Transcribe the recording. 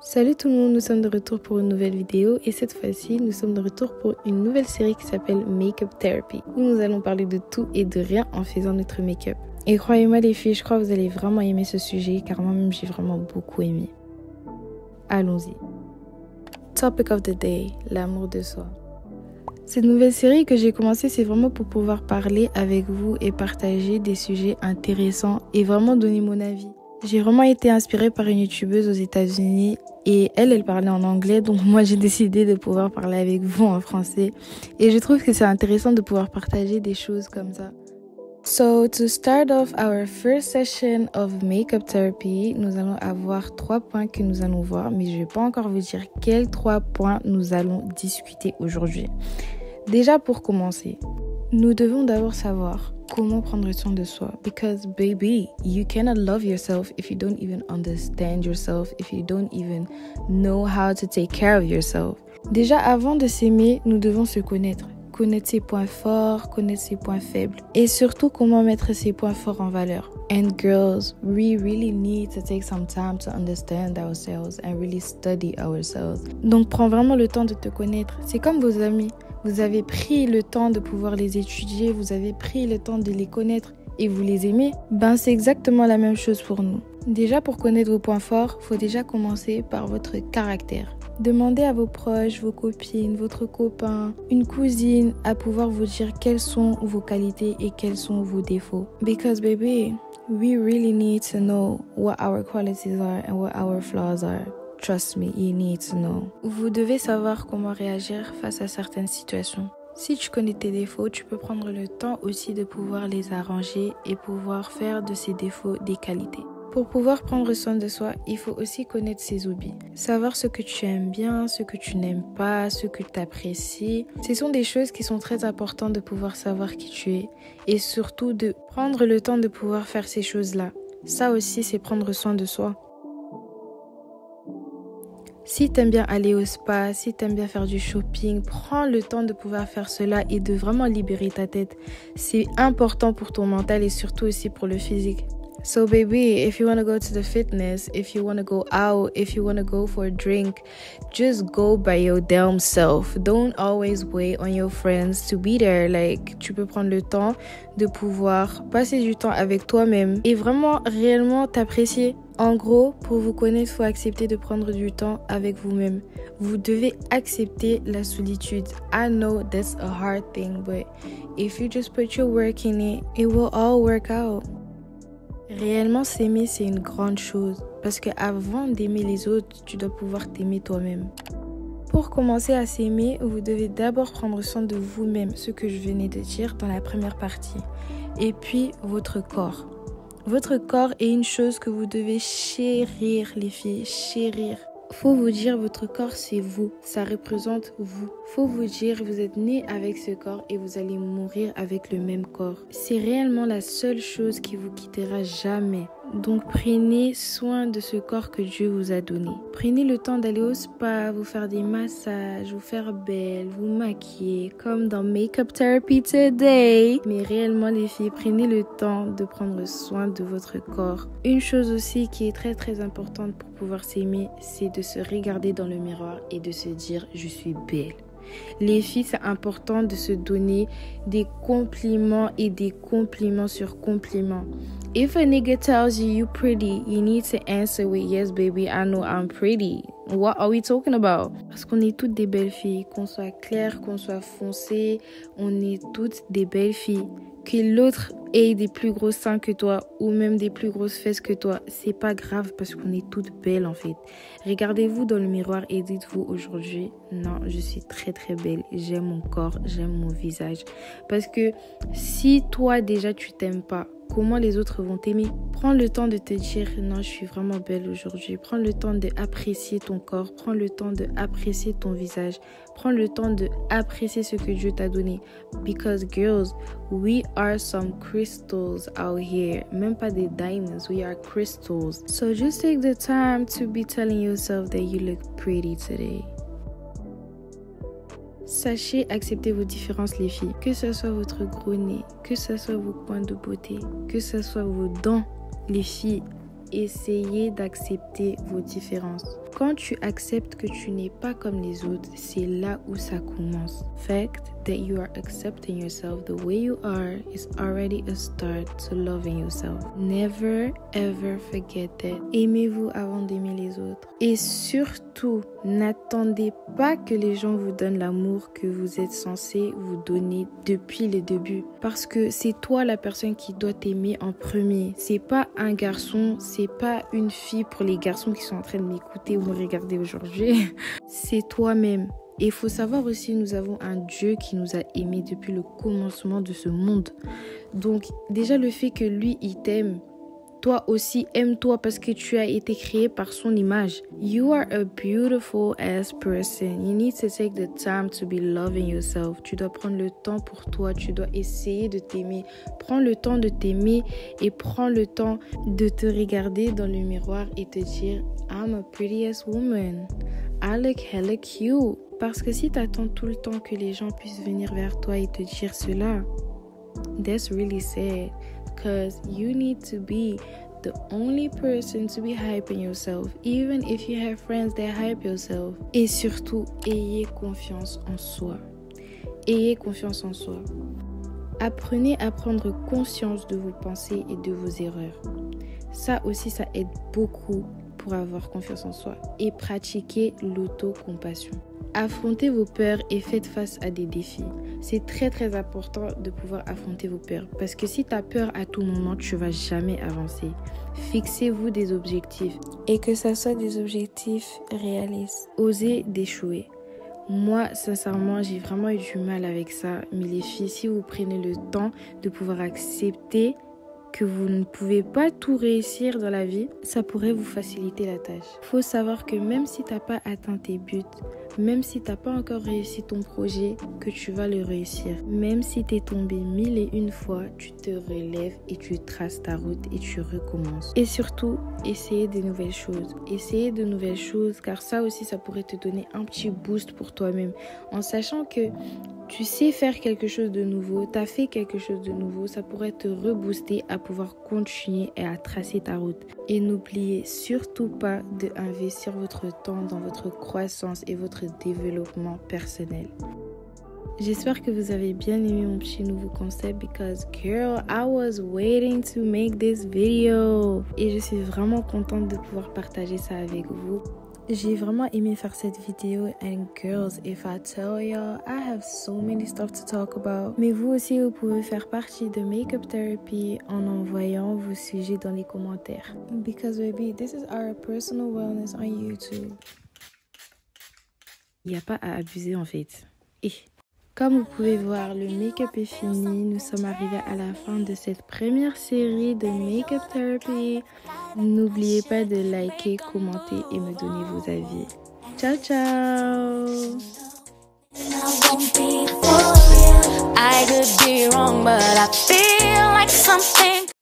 Salut tout le monde, nous sommes de retour pour une nouvelle vidéo et cette fois-ci, nous sommes de retour pour une nouvelle série qui s'appelle Makeup Therapy où nous allons parler de tout et de rien en faisant notre make-up. Et croyez-moi les filles, je crois que vous allez vraiment aimer ce sujet car moi-même j'ai vraiment beaucoup aimé. Allons-y. Topic of the day, l'amour de soi. Cette nouvelle série que j'ai commencée, c'est vraiment pour pouvoir parler avec vous et partager des sujets intéressants et vraiment donner mon avis. J'ai vraiment été inspirée par une youtubeuse aux États-Unis et elle parlait en anglais, donc moi j'ai décidé de pouvoir parler avec vous en français. Et je trouve que c'est intéressant de pouvoir partager des choses comme ça. So, to start off our first session of makeup therapy, nous allons avoir 3 points que nous allons voir, mais je ne vais pas encore vous dire quels 3 points nous allons discuter aujourd'hui. Déjà pour commencer, nous devons d'abord savoir comment prendre soin de soi. Because baby, you cannot love yourself if you don't even understand yourself, if you don't even know how to take care of yourself. Déjà avant de s'aimer, nous devons se connaître. Connaître ses points forts, connaître ses points faibles. Et surtout comment mettre ses points forts en valeur. And girls, we really need to take some time to understand ourselves and really study ourselves. Donc prends vraiment le temps de te connaître. C'est comme vos amis. Vous avez pris le temps de pouvoir les étudier, vous avez pris le temps de les connaître et vous les aimez. Ben c'est exactement la même chose pour nous. Déjà pour connaître vos points forts, il faut déjà commencer par votre caractère. Demandez à vos proches, vos copines, votre copain, une cousine à pouvoir vous dire quelles sont vos qualités et quels sont vos défauts. Because baby, we really need to know what our qualities are and what our flaws are. Trust me, you need to know. Vous devez savoir comment réagir face à certaines situations. Si tu connais tes défauts, tu peux prendre le temps aussi de pouvoir les arranger et pouvoir faire de ces défauts des qualités. Pour pouvoir prendre soin de soi, il faut aussi connaître ses hobbies. Savoir ce que tu aimes bien, ce que tu n'aimes pas, ce que tu apprécies. Ce sont des choses qui sont très importantes de pouvoir savoir qui tu es et surtout de prendre le temps de pouvoir faire ces choses-là. Ça aussi, c'est prendre soin de soi. Si t'aimes bien aller au spa, si t'aimes bien faire du shopping, prends le temps de pouvoir faire cela et de vraiment libérer ta tête. C'est important pour ton mental et surtout aussi pour le physique. So baby, if you want to go to the fitness, if you want to go out, if you want to go for a drink, just go by your damn self. Don't always wait on your friends to be there. Like, tu peux prendre le temps de pouvoir passer du temps avec toi-même et vraiment réellement t'apprécier. En gros, pour vous connaître, il faut accepter de prendre du temps avec vous-même. Vous devez accepter la solitude. I know that's a hard thing, but if you just put your work in it, it will all work out. Réellement, s'aimer, c'est une grande chose. Parce qu'avant d'aimer les autres, tu dois pouvoir t'aimer toi-même. Pour commencer à s'aimer, vous devez d'abord prendre soin de vous-même, ce que je venais de dire dans la première partie. Et puis, votre corps. Votre corps est une chose que vous devez chérir, les filles, chérir. Faut vous dire, votre corps, c'est vous. Ça représente vous. Faut vous dire, vous êtes né avec ce corps et vous allez mourir avec le même corps. C'est réellement la seule chose qui vous quittera jamais. Donc prenez soin de ce corps que Dieu vous a donné. Prenez le temps d'aller au spa, vous faire des massages, vous faire belle, vous maquiller, comme dans Makeup Therapy Today. Mais réellement les filles, prenez le temps de prendre soin de votre corps. Une chose aussi qui est très très importante pour pouvoir s'aimer, c'est de se regarder dans le miroir et de se dire « je suis belle ». Les filles, c'est important de se donner des compliments et des compliments sur compliments. If a nigga tells you you're pretty, you need to answer with yes baby, I know I'm pretty. What are we talking about? Parce qu'on est toutes des belles filles, qu'on soit clair, qu'on soit foncé, on est toutes des belles filles. Que l'autre ait des plus gros seins que toi ou même des plus grosses fesses que toi, c'est pas grave parce qu'on est toutes belles en fait. Regardez-vous dans le miroir et dites-vous aujourd'hui, non, je suis très très belle, j'aime mon corps, j'aime mon visage. Parce que si toi déjà tu t'aimes pas, comment les autres vont t'aimer? Prends le temps de te dire non, je suis vraiment belle aujourd'hui. Prends le temps d'apprécier ton corps. Prends le temps d'apprécier ton visage. Prends le temps d'apprécier ce que Dieu t'a donné. Because girls, we are some crystals out here. Même pas des diamonds, we are crystals. So just take the time to be telling yourself that you look pretty today. Sachez accepter vos différences les filles, que ce soit votre gros nez, que ce soit vos points de beauté, que ce soit vos dents les filles. Essayez d'accepter vos différences. Quand tu acceptes que tu n'es pas comme les autres, c'est là où ça commence. Fact that you are accepting yourself the way you are is already a start to loving yourself. Never ever forget that. Aimez-vous avant d'aimer les autres. Et surtout, n'attendez pas que les gens vous donnent l'amour que vous êtes censé vous donner depuis le début. Parce que c'est toi la personne qui doit t'aimer en premier. C'est pas un garçon, c'est pas une fille pour les garçons qui sont en train de m'écouter ou me regarder aujourd'hui. C'est toi-même. Et il faut savoir aussi, nous avons un Dieu qui nous a aimés depuis le commencement de ce monde. Donc déjà le fait que lui, il t'aime, toi aussi, aime-toi parce que tu as été créé par son image. You are a beautiful ass person. You need to take the time to be loving yourself. Tu dois prendre le temps pour toi. Tu dois essayer de t'aimer. Prends le temps de t'aimer et prends le temps de te regarder dans le miroir et te dire I'm a pretty ass woman. I look hella cute. Parce que si tu attends tout le temps que les gens puissent venir vers toi et te dire cela, that's really sad. Because you need to be the only person to be hyping yourself, even if you have friends that hype yourself. Et surtout, ayez confiance en soi. Ayez confiance en soi. Apprenez à prendre conscience de vos pensées et de vos erreurs. Ça aussi, ça aide beaucoup pour avoir confiance en soi. Et pratiquez l'autocompassion. Affrontez vos peurs et faites face à des défis. C'est très très important de pouvoir affronter vos peurs. Parce que si tu as peur à tout moment, tu ne vas jamais avancer. Fixez-vous des objectifs. Et que ça soit des objectifs réalistes. Osez d'échouer. Moi, sincèrement, j'ai vraiment eu du mal avec ça. Mais les filles, si vous prenez le temps de pouvoir accepter que vous ne pouvez pas tout réussir dans la vie, ça pourrait vous faciliter la tâche. Il faut savoir que même si tu n'as pas atteint tes buts, même si tu n'as pas encore réussi ton projet, que tu vas le réussir. Même si tu es tombé 1001 fois, tu te relèves et tu traces ta route et tu recommences. Et surtout, essayez de nouvelles choses. Essayez de nouvelles choses car ça aussi, ça pourrait te donner un petit boost pour toi-même. En sachant que tu sais faire quelque chose de nouveau, tu as fait quelque chose de nouveau, ça pourrait te rebooster à pouvoir continuer et à tracer ta route. Et n'oubliez surtout pas d'investir votre temps dans votre croissance et votre développement personnel. J'espère que vous avez bien aimé mon petit nouveau concept because girl, I was waiting to make this video. Et je suis vraiment contente de pouvoir partager ça avec vous. J'ai vraiment aimé faire cette vidéo and girls, if I tell y'all, I have so many stuff to talk about. Mais vous aussi, vous pouvez faire partie de Makeup Therapy en envoyant vos sujets dans les commentaires. Because baby, this is our personal wellness on YouTube. Il n'y a pas à abuser en fait. Et comme vous pouvez voir, le make-up est fini. Nous sommes arrivés à la fin de cette première série de Makeup Therapy. N'oubliez pas de liker, commenter et me donner vos avis. Ciao, ciao! I could be wrong, but I feel like something